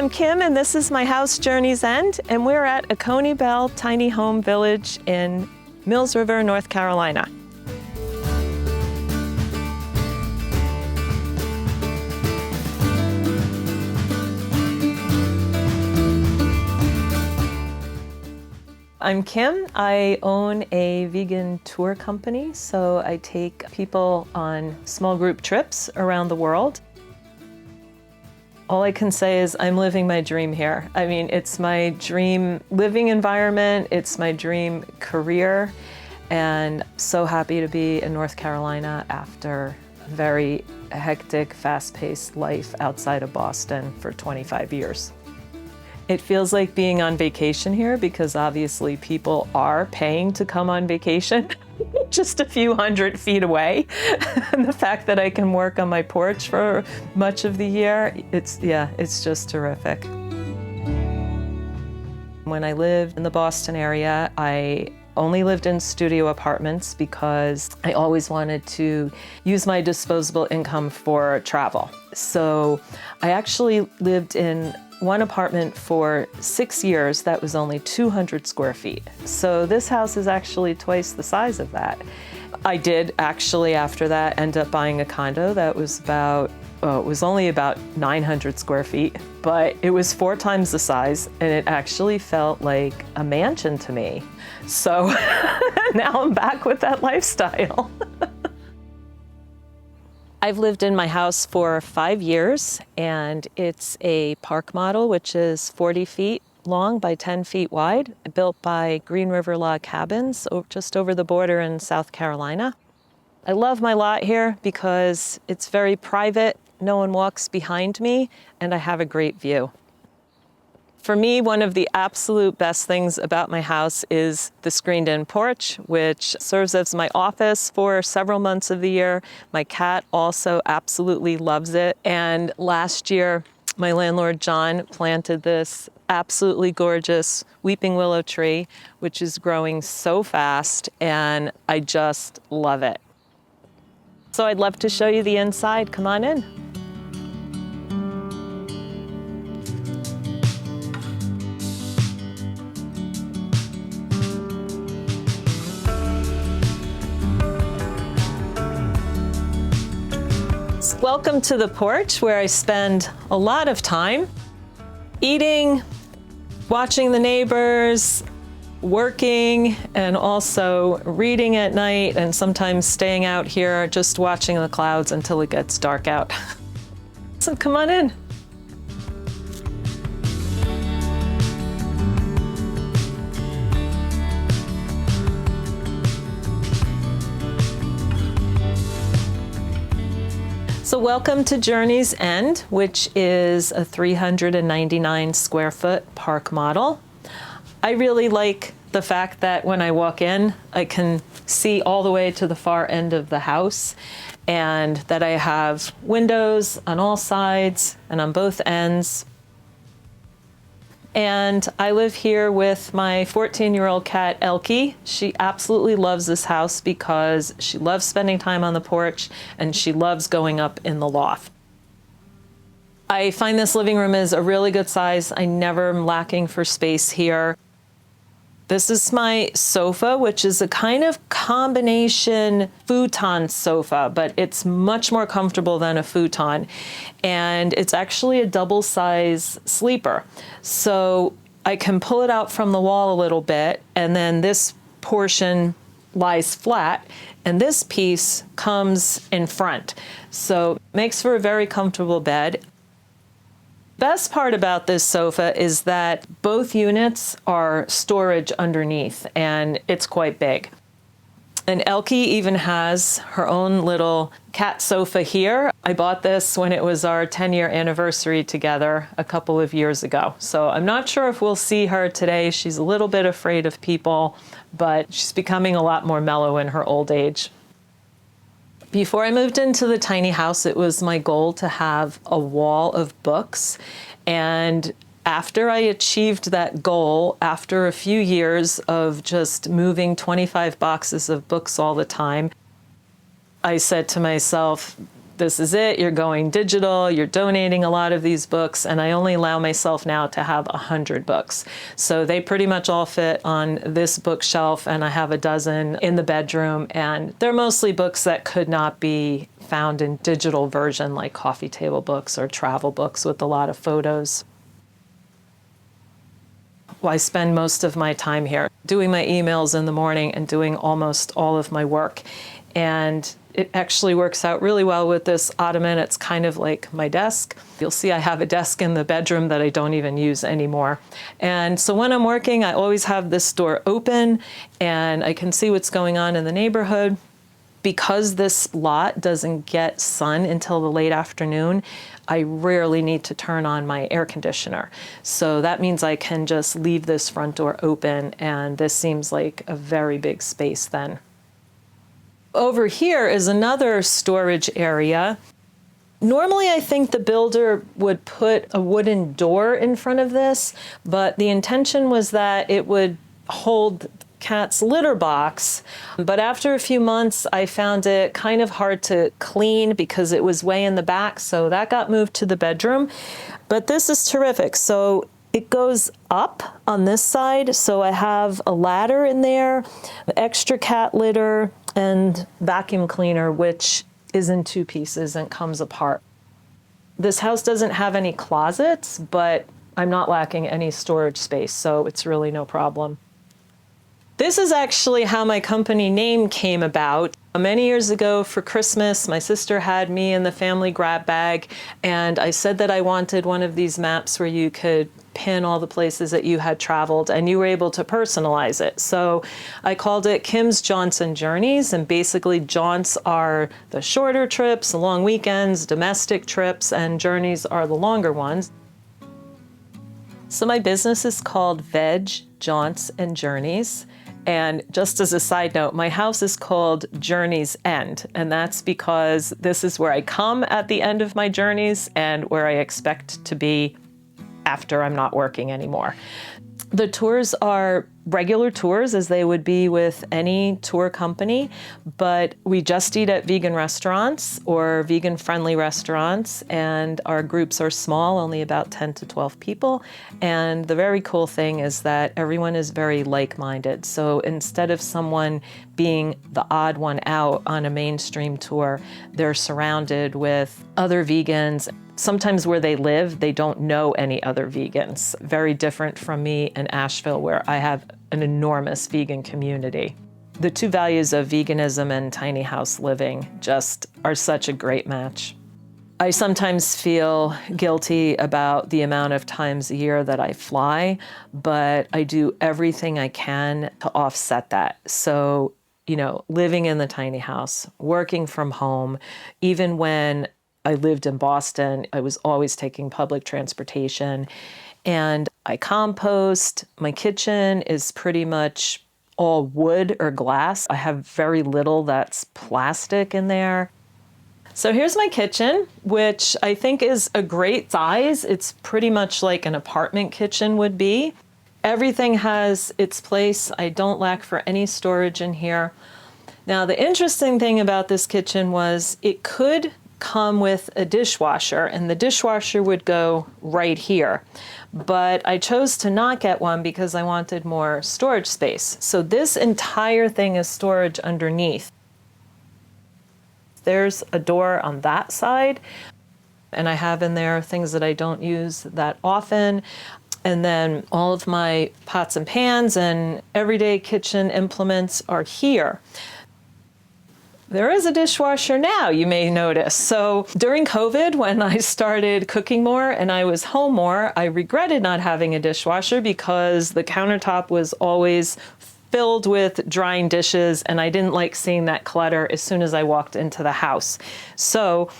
I'm Kim, and this is my house, Journey's End, and we're at Acony Bell Tiny Home Village in Mills River, North Carolina. I'm Kim. I own a vegan tour company, so I take people on small group trips around the world. All I can say is I'm living my dream here. I mean, it's my dream living environment, it's my dream career, and so happy to be in North Carolina after a very hectic, fast-paced life outside of Boston for 25 years. It feels like being on vacation here because obviously people are paying to come on vacation just a few hundred feet away. And the fact that I can work on my porch for much of the year, it's just terrific. When I lived in the Boston area, I only lived in studio apartments because I always wanted to use my disposable income for travel. So I actually lived in one apartment for 6 years that was only 200 square feet. So this house is actually twice the size of that. I did actually, after that, end up buying a condo that was it was only about 900 square feet, but it was 4 times the size, and it actually felt like a mansion to me. So now I'm back with that lifestyle. I've lived in my house for 5 years, and it's a park model, which is 40 feet long by 10 feet wide, built by Green River Log Cabins just over the border in South Carolina. I love my lot here because it's very private, no one walks behind me, and I have a great view. For me, one of the absolute best things about my house is the screened-in porch, which serves as my office for several months of the year. My cat also absolutely loves it. And last year, my landlord, John, planted this absolutely gorgeous weeping willow tree, which is growing so fast, and I just love it. So I'd love to show you the inside. Come on in. Welcome to the porch, where I spend a lot of time eating, watching the neighbors, working, and also reading at night, and sometimes staying out here just watching the clouds until it gets dark out. So come on in. So welcome to Journey's End, which is a 399 square foot park model. I really like the fact that when I walk in, I can see all the way to the far end of the house, and that I have windows on all sides and on both ends. And I live here with my 14-year-old cat, Elkie. She absolutely loves this house because she loves spending time on the porch and she loves going up in the loft. I find this living room is a really good size. I never am lacking for space here. This is my sofa, which is a kind of combination futon sofa, but it's much more comfortable than a futon. And it's actually a double-size sleeper. So I can pull it out from the wall a little bit, and then this portion lies flat, and this piece comes in front. So it makes for a very comfortable bed. Best part about this sofa is that both units are storage underneath, and it's quite big. And Elkie even has her own little cat sofa here. I bought this when it was our 10-year anniversary together a couple of years ago. So I'm not sure if we'll see her today. She's a little bit afraid of people, but she's becoming a lot more mellow in her old age. Before I moved into the tiny house, it was my goal to have a wall of books. And after I achieved that goal, after a few years of just moving 25 boxes of books all the time, I said to myself, this is it, you're going digital, you're donating a lot of these books, and I only allow myself now to have 100 books. So they pretty much all fit on this bookshelf, and I have a dozen in the bedroom, and they're mostly books that could not be found in digital version, like coffee table books or travel books with a lot of photos. Well, I spend most of my time here doing my emails in the morning and doing almost all of my work. And it actually works out really well with this ottoman. It's kind of like my desk. You'll see I have a desk in the bedroom that I don't even use anymore. And so when I'm working, I always have this door open and I can see what's going on in the neighborhood. Because this lot doesn't get sun until the late afternoon, I rarely need to turn on my air conditioner. So that means I can just leave this front door open, and this seems like a very big space then. Over here is another storage area. Normally, I think the builder would put a wooden door in front of this, but the intention was that it would hold cat's litter box. But after a few months, I found it kind of hard to clean because it was way in the back, so that got moved to the bedroom. But this is terrific. So it goes up on this side, so I have a ladder in there, extra cat litter, and vacuum cleaner, which is in 2 pieces and comes apart. This house doesn't have any closets, but I'm not lacking any storage space, so it's really no problem. This is actually how my company name came about. Many years ago for Christmas, my sister had me in the family grab bag, and I said that I wanted one of these maps where you could pin all the places that you had traveled and you were able to personalize it. So I called it Kim's Jaunts and Journeys, and basically jaunts are the shorter trips, long weekends, domestic trips, and journeys are the longer ones. So my business is called Veg, Jaunts, and Journeys. And just as a side note, my house is called Journey's End, and that's because this is where I come at the end of my journeys and where I expect to be after I'm not working anymore. The tours are regular tours as they would be with any tour company, but we just eat at vegan restaurants or vegan-friendly restaurants, and our groups are small, only about 10 to 12 people. And the very cool thing is that everyone is very like-minded. So instead of someone being the odd one out on a mainstream tour, they're surrounded with other vegans. Sometimes where they live, they don't know any other vegans. Very different from me in Asheville, where I have an enormous vegan community. The 2 values of veganism and tiny house living just are such a great match. I sometimes feel guilty about the amount of times a year that I fly, but I do everything I can to offset that. So, living in the tiny house, working from home, even when I lived in Boston, I was always taking public transportation, and I compost. My kitchen is pretty much all wood or glass. I have very little that's plastic in there. So here's my kitchen, which I think is a great size. It's pretty much like an apartment kitchen would be. Everything has its place. I don't lack for any storage in here. Now, the interesting thing about this kitchen was it could come with a dishwasher, and the dishwasher would go right here. But I chose to not get one because I wanted more storage space. So this entire thing is storage underneath. There's a door on that side, and I have in there things that I don't use that often. And then all of my pots and pans and everyday kitchen implements are here. There is a dishwasher now, you may notice. So during COVID, when I started cooking more and I was home more, I regretted not having a dishwasher because the countertop was always filled with drying dishes, and I didn't like seeing that clutter as soon as I walked into the house. So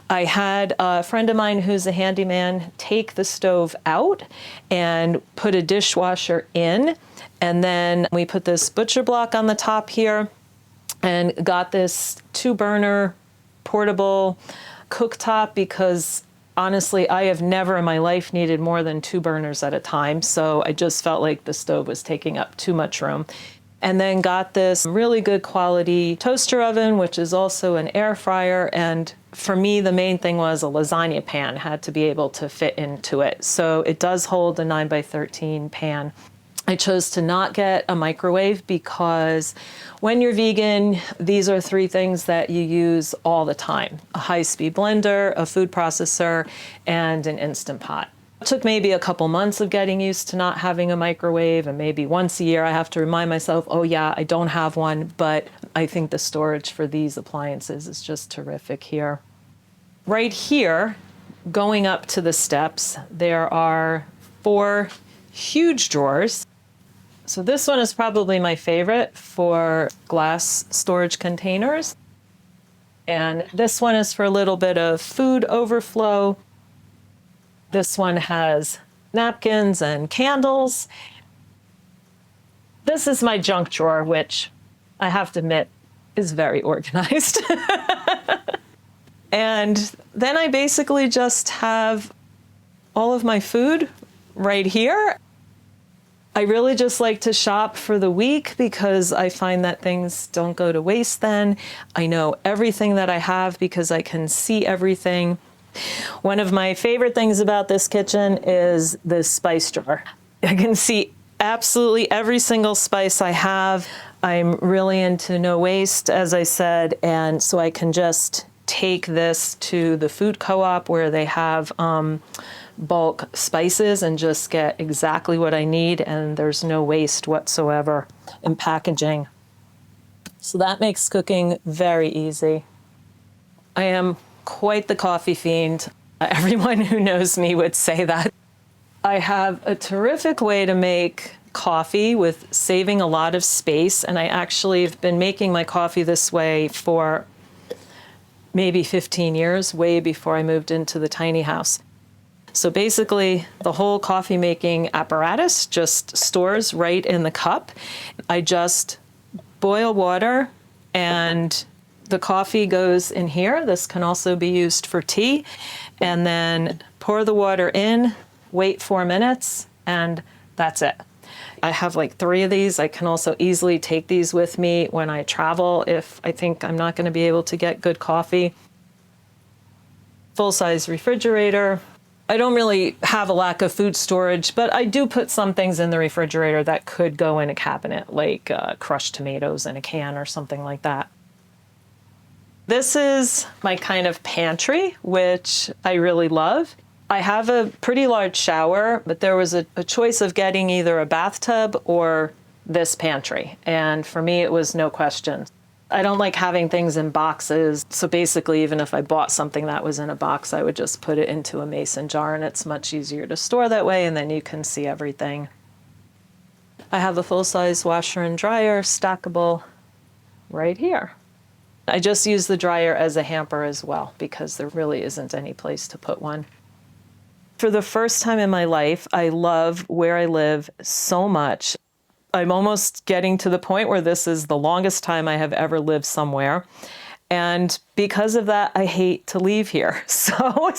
I had a friend of mine who's a handyman take the stove out and put a dishwasher in, and then we put this butcher block on the top here and got this 2-burner portable cooktop because honestly, I have never in my life needed more than 2 burners at a time, so I just felt like the stove was taking up too much room. And then got this really good quality toaster oven, which is also an air fryer, and For me, the main thing was a lasagna pan had to be able to fit into it. So it does hold a 9x13 pan. I chose to not get a microwave because when you're vegan, these are three things that you use all the time: a high-speed blender, a food processor, and an Instant Pot. It took maybe a couple months of getting used to not having a microwave, and maybe once a year I have to remind myself, oh yeah, I don't have one, but I think the storage for these appliances is just terrific here. Right here, going up to the steps, there are 4 huge drawers. So this one is probably my favorite for glass storage containers. And this one is for a little bit of food overflow. This one has napkins and candles. This is my junk drawer, which I have to admit is very organized. And then I basically just have all of my food right here. I really just like to shop for the week because I find that things don't go to waste then. I know everything that I have because I can see everything. One of my favorite things about this kitchen is this spice drawer. I can see absolutely every single spice I have. I'm really into no waste, as I said, and so I can just take this to the food co-op where they have bulk spices and just get exactly what I need, and there's no waste whatsoever in packaging. So that makes cooking very easy. I am quite the coffee fiend. Everyone who knows me would say that. I have a terrific way to make coffee with saving a lot of space, and I actually have been making my coffee this way for maybe 15 years, way before I moved into the tiny house. So basically, the whole coffee making apparatus just stores right in the cup. I just boil water and the coffee goes in here. This can also be used for tea. And then pour the water in, wait 4 minutes, and that's it. I have like 3 of these. I can also easily take these with me when I travel if I think I'm not going to be able to get good coffee. Full-size refrigerator. I don't really have a lack of food storage, but I do put some things in the refrigerator that could go in a cabinet, like crushed tomatoes in a can or something like that. This is my kind of pantry, which I really love. I have a pretty large shower, but there was a choice of getting either a bathtub or this pantry. And for me, it was no question. I don't like having things in boxes. So basically, even if I bought something that was in a box, I would just put it into a mason jar, and it's much easier to store that way, and then you can see everything. I have a full-size washer and dryer, stackable, right here. I just use the dryer as a hamper as well because there really isn't any place to put one. For the first time in my life, I love where I live so much. I'm almost getting to the point where this is the longest time I have ever lived somewhere. And because of that, I hate to leave here. So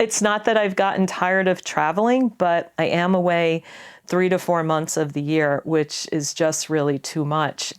it's not that I've gotten tired of traveling, but I am away 3 to 4 months of the year, which is just really too much.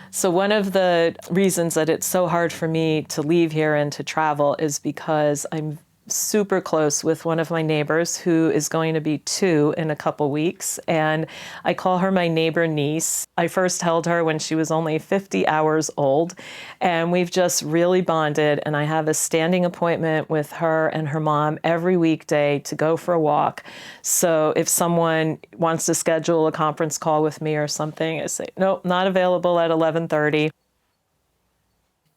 So one of the reasons that it's so hard for me to leave here and to travel is because I'm super close with one of my neighbors who is going to be 2 in a couple weeks, and I call her my neighbor niece. I first held her when she was only 50 hours old, and we've just really bonded, and I have a standing appointment with her and her mom every weekday to go for a walk. So if someone wants to schedule a conference call with me or something, I say, nope, not available at 11:30.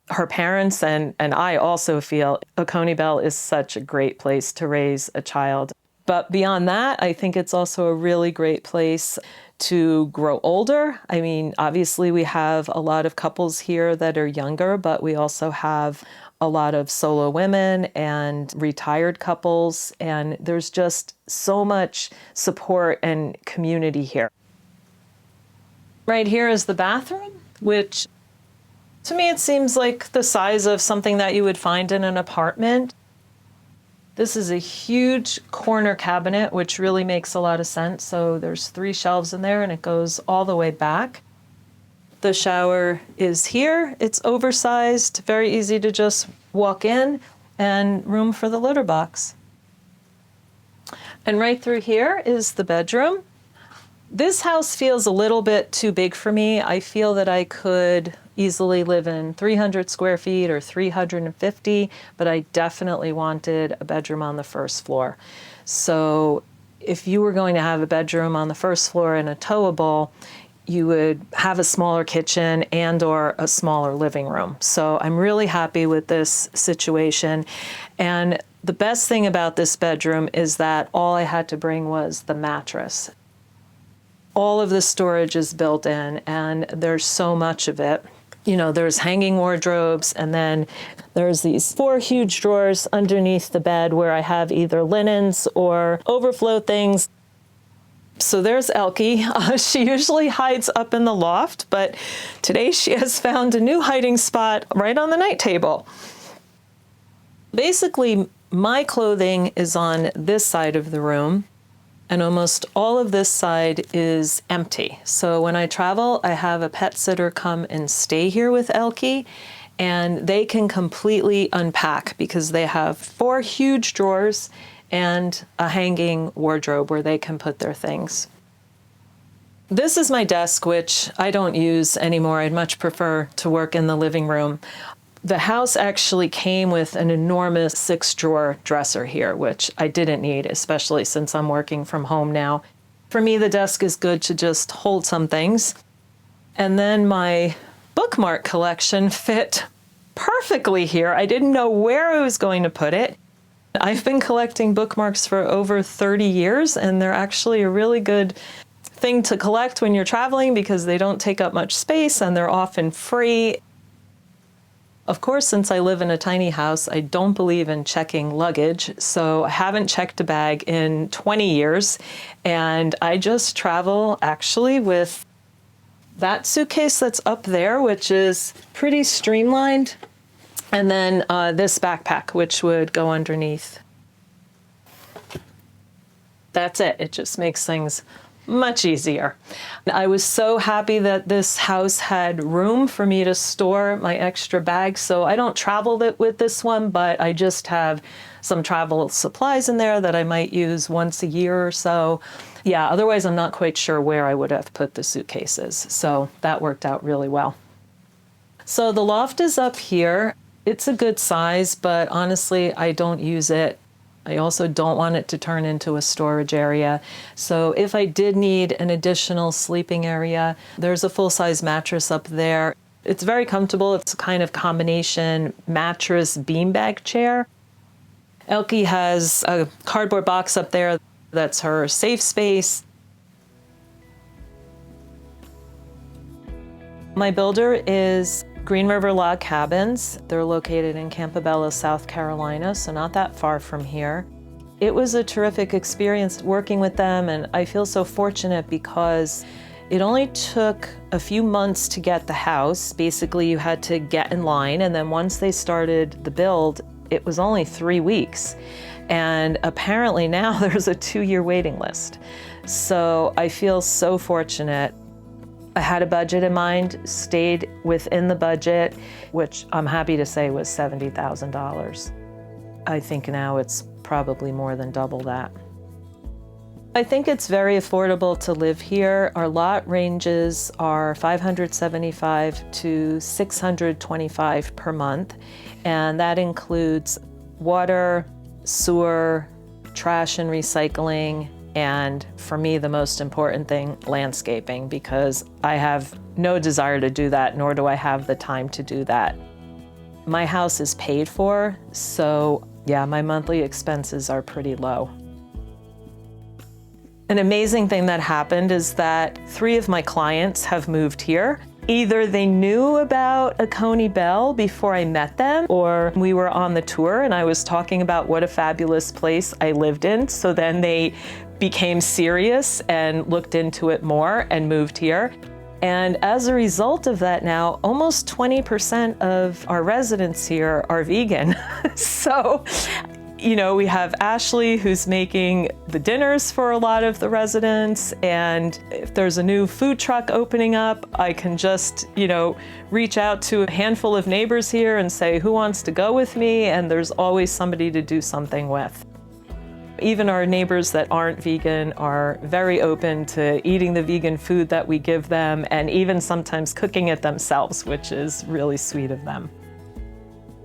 Her parents and I also feel Acony Bell is such a great place to raise a child. But beyond that, I think it's also a really great place to grow older. I mean, obviously we have a lot of couples here that are younger, but we also have a lot of solo women and retired couples, and there's just so much support and community here. Right here is the bathroom, which to me, it seems like the size of something that you would find in an apartment. This is a huge corner cabinet, which really makes a lot of sense. So there's 3 shelves in there, and it goes all the way back. The shower is here. It's oversized, very easy to just walk in. and room for the litter box. And right through here is the bedroom. This house feels a little bit too big for me. I feel that I could easily live in 300 square feet or 350, but I definitely wanted a bedroom on the first floor. So if you were going to have a bedroom on the first floor and a towable, you would have a smaller kitchen and or a smaller living room. So I'm really happy with this situation. And the best thing about this bedroom is that all I had to bring was the mattress. All of the storage is built in, and there's so much of it. You know, there's hanging wardrobes, and then there's these 4 huge drawers underneath the bed where I have either linens or overflow things. So there's Elkie. She usually hides up in the loft, but today she has found a new hiding spot right on the night table. Basically, my clothing is on this side of the room, and almost all of this side is empty. So when I travel, I have a pet sitter come and stay here with Elkie, and they can completely unpack because they have 4 huge drawers and a hanging wardrobe where they can put their things. This is my desk, which I don't use anymore. I'd much prefer to work in the living room. The house actually came with an enormous 6-drawer dresser here, which I didn't need, especially since I'm working from home now. For me, the desk is good to just hold some things. And then my bookmark collection fit perfectly here. I didn't know where I was going to put it. I've been collecting bookmarks for over 30 years, and they're actually a really good thing to collect when you're traveling because they don't take up much space and they're often free. Of course, since I live in a tiny house, I don't believe in checking luggage, so I haven't checked a bag in 20 years, and I just travel actually with that suitcase that's up there, which is pretty streamlined, and then this backpack, which would go underneath. That's it. It just makes things much easier. I was so happy that this house had room for me to store my extra bags, so I don't travel with this one, but I just have some travel supplies in there that I might use once a year or so. Yeah, otherwise I'm not quite sure where I would have put the suitcases, so that worked out really well. So the loft is up here. It's a good size, but honestly, I don't use it. I also don't want it to turn into a storage area. So if I did need an additional sleeping area, there's a full-size mattress up there. It's very comfortable. It's a kind of combination mattress beanbag chair. Elkie has a cardboard box up there that's her safe space. My builder is Green River Log Cabins. They're located in Campobello, South Carolina, so not that far from here. It was a terrific experience working with them, and I feel so fortunate because it only took a few months to get the house. Basically, you had to get in line, and then once they started the build, it was only 3 weeks. And apparently now there's a 2-year waiting list. So I feel so fortunate. I had a budget in mind, stayed within the budget, which I'm happy to say was $70,000. I think now it's probably more than double that. I think it's very affordable to live here. Our lot ranges are $575 to $625 per month, and that includes water, sewer, trash and recycling, and for me, the most important thing, landscaping, because I have no desire to do that, nor do I have the time to do that. My house is paid for, so yeah, my monthly expenses are pretty low. An amazing thing that happened is that 3 of my clients have moved here. Either they knew about Acony Bell before I met them, or we were on the tour and I was talking about what a fabulous place I lived in, so then they became serious and looked into it more and moved here. And as a result of that now, almost 20% of our residents here are vegan. So You know, we have Ashley who's making the dinners for a lot of the residents, and if there's a new food truck opening up, I can just, you know, reach out to a handful of neighbors here and say, who wants to go with me? And there's always somebody to do something with. Even our neighbors that aren't vegan are very open to eating the vegan food that we give them, and even sometimes cooking it themselves, which is really sweet of them.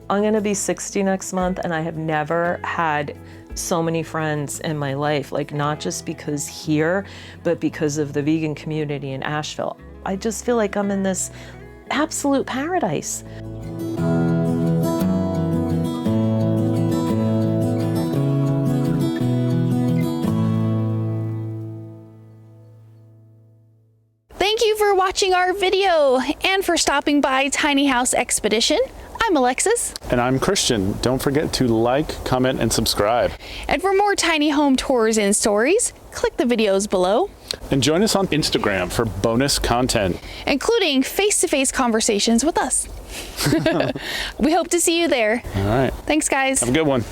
I'm gonna be 60 next month, and I have never had so many friends in my life, like not just because here, but because of the vegan community in Asheville. I just feel like I'm in this absolute paradise. Thank you for watching our video and for stopping by Tiny House Expedition. I'm Alexis. And I'm Christian. Don't forget to like, comment, and subscribe. And for more tiny home tours and stories, click the videos below. And join us on Instagram for bonus content, including face-to-face conversations with us. We hope to see you there. All right. Thanks, guys. Have a good one.